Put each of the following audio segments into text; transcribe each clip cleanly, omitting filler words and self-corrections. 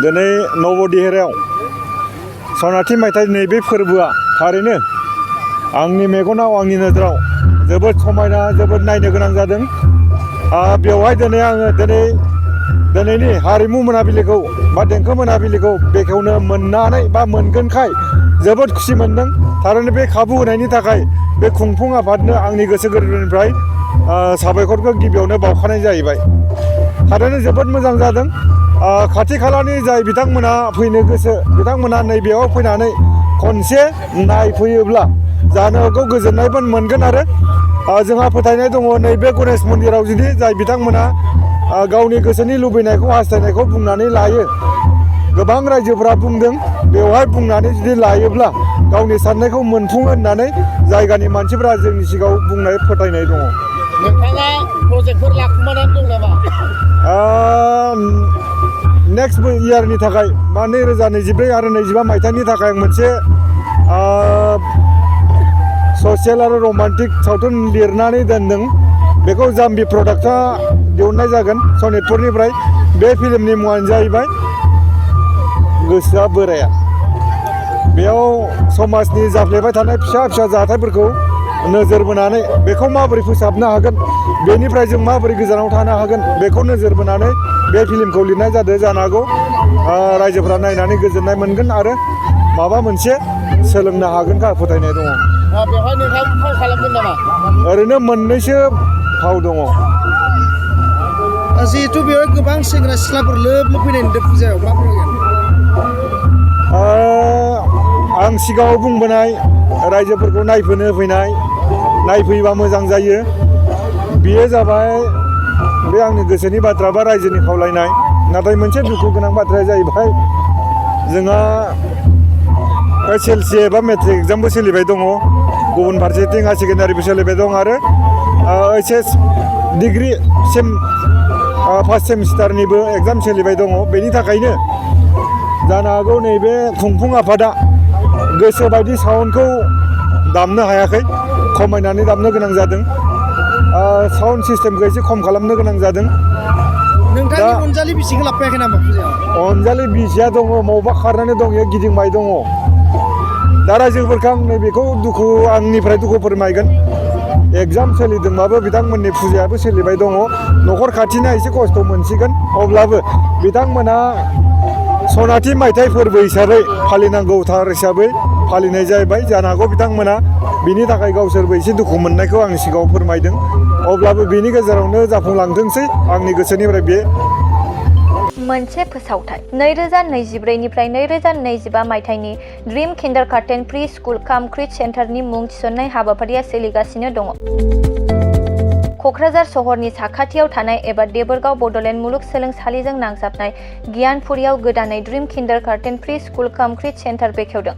दिनै नवदेहरायाव सनाथि मायथाइनि बे फोरबोआ थारैनो आंनि मेगनाव आंनि नोजोराव जोबोद समायना जोबोद नायनो गोनां जादों। बेवहाय दिनै आङो दिनैनि हारिमु मोनाबिलिखौ बा देंखो मोनाबिलिखौ बेखेवनो मोननानै बा मोनगोनखाय जोबोद खुसि मोनदों। थारैनो बे खाबु होनायनि थाखाय बे खुंफुं आफादनो आंनि गोसो गोरबोनिफ्राय साबायखरखौ गिबियावनो बावखानाय जाहैबाय। थारैनो जोबोद मोजां जादों। खाथि खालानि जाय बिथांमोना फैनो गोसो बिथांमोना नैबेयाव फैनानै खनसे नायफैयोब्ला जानो हागौ गोजोननायबो मोनगोन। आरो जोंहा फोथायनाय दङ नैबे गणेश मन्दिराव जुदि जाय बिथांमोना गावनि गोसोनि लुबैनायखौ हास्थायनायखौ बुंनानै लायो, गोबां रायजोफोरा बुंदों बेवहाय बुंनानै जुदि लायोब्ला गावनि साननायखौ मोनफुङो होननानै जायगानि मानसिफोरा जोंनि सिगाङाव बुंनाय फोथायनाय दङ। नोंथाङा प्रजेक्टफोर लाखुमानानै दं नामा? नेक्स्ट इयारनि थाखाय बा 2024 आरो 25 मायथाइनि थाखाय मोनसे ससियेल आरो रमान्टिक सावथुन लिरनानै दोनदों। बेखौ जाम्बि प्रडाक्टआ दिहुननाय जागोन सनितपुरनिफ्राय। बे फिल्मनि मुङानो जाहैबाय गोसोआ बोराया। बेयाव समाजनि जाफ्लेबाय थानाय फिसा फिसा जाथायफोरखौ नोजोर बोनानै बेखौ माबोरै फोसाबनो हागोन, बेनिफ्राय जों माबोरै गोजानाव थानो हागोन बेखौ नोजोर बोनानै बे फिल्मखौ लिरनाय जादों। जानो हागौ रायजोफोरा नायनानै गोजोननाय मोनगोन आरो माबा मोनसे सोलोंनो हागोनखा फोथायनाय दङ। बेवहाय नोंथाङा फाव खालामगोन नामा? ओरैनो मोननैसो फाव दङ। जिहेथु बेवहाय गोबां सेंग्रा सिख्लाफोर लोब लोब फैनाय नुदों फुजायाव, मा बुंगोन? आं सिगाङाव बुंबोनाय रायजोफोरखौ नायफैयोबा मोजां जायो। बेयो जाबाय बे आंनि गोसोनि बाथ्रा बा रायजोनि खावलायनाय। नाथाय मोनसे दुखु गोनां बाथ्राया जाहैबाय जोंहा SLC एबा मेट्रिक एग्जामबो सोलिबाय दङ, गुबुन फारसेथिं हायार सेकेन्डारिबो सोलिबाय दं आरो HS डिग्रिसिम फार्स्ट सेमिस्टारनिबो एग्जाम सोलिबाय दङ। बेनि थाखायनो जानो हागौ नैबे खुंफुं आफादा गोसोबायदि साउन्डखौ दामनो हायाखै, खमायनानै दामनो गोनां जादों। साउन्ड सिस्टेमखौ एसे खम खालामनो गोनां जादों। नोंथांनि अनजालि बिसिखौ लाबोयाखै नामा फुजायाव? अनजालि बिसिया दङ, मबावबा खारनानै दं, इयो गिदिंबाय दङ। दा रायजोफोरखौ आं नैबेखौ आंनिफ्राय दुखु फोरमायगोन। एग्जाम सोलिदोंबाबो बिथांमोननि फुजायाबो सोलिबाय दङ। न'खर खाथिना एसे खस्थ' मोनसिगोन, अब्लाबो बिथांमोना सनाथि मायथाइ फोरबो हिसाबै फालिनांगौथार हिसाबै फालिनाय जाहैबाय। जानो हागौ बिथांमोना बिनि थाखाय गावसोरबो एसे दुखु मोननायखौ आंनि सिगाङाव फोरमायदों। अब्लाबो बिनि गेजेरावनो जाफुंलांथोंसै आंनि गोसोनिफ्राय बे मोनसे फोसावथाय। 2024 निफ्राय 2025 मायथाइनि ड्रीम किन्डारगार्टेन प्रि स्कुल काम क्रिच सेन्टारनि मुं थिसननाय हाबाफारिया सोलिगासिनो दङ। क'क्राझार सहरनि साखाथियाव थानाय एबा देबोरगाव बड'लेण्ड मुलुगसोलोंसालिजों नांजाबनाय गियानपुरियाव गोदानै ड्रीम किन्डारगार्टेन प्रि स्कुल काम क्रिच सेन्टार बेखेवदों।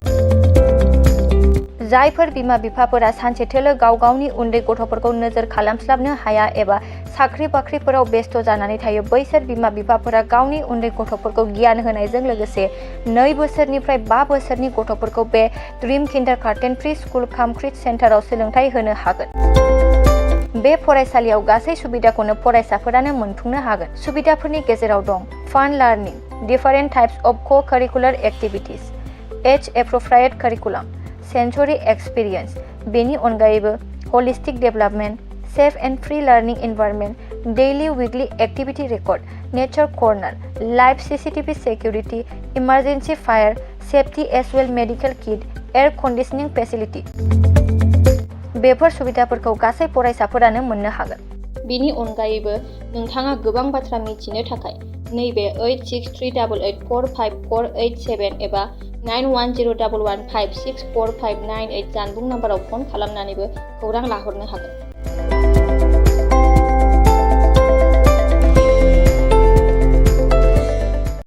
जायफोर बिमा बिफाफोरा सानसेथोलो गाव गावनि उन्दै गथ'फोरखौ नोजोर खालामस्लाबनो हाया एबा साख्रि बाख्रिफोराव बेस्थ' जानानै थायो, बैसोर बिमा बिफाफोरा गावनि उन्दै गथ'फोरखौ गियान होनायजों लोगोसे 2 बोसोरनिफ्राय 5 बोसोरनि गथ'फोरखौ बे ड्रीम किन्डारगार्टेन प्रि स्कुल काम क्रिच सेन्टाराव सोलोंथाइ होनो हागोन। बे फरायसालियाव गासै सुबिदाखौनो फरायसाफोरानो मोनफुंनो हागोन। सुबिदाफोरनि गेजेराव दं फान learning, different types of cocurricular activities, age appropriate curriculum, sensory experience. बेनि अनगायैबो holistic development, safe and free learning environment, daily weekly activity record, nature corner, live CCTV security, emergency fire safety as well medical kit, air conditioning facility. बेफोर सुबिदाफोरखौ गासै फरायसाफोरानो मोननो हागोन। बेनि अनगायैबो नोंथाङा गोबां बाथ्रा मिथिनो थाखाय नैबे 8638454887 एबा 9101156459 जानबुं नाम्बाराव फन खालामनानैबो खौरां लाहरनो हागोन।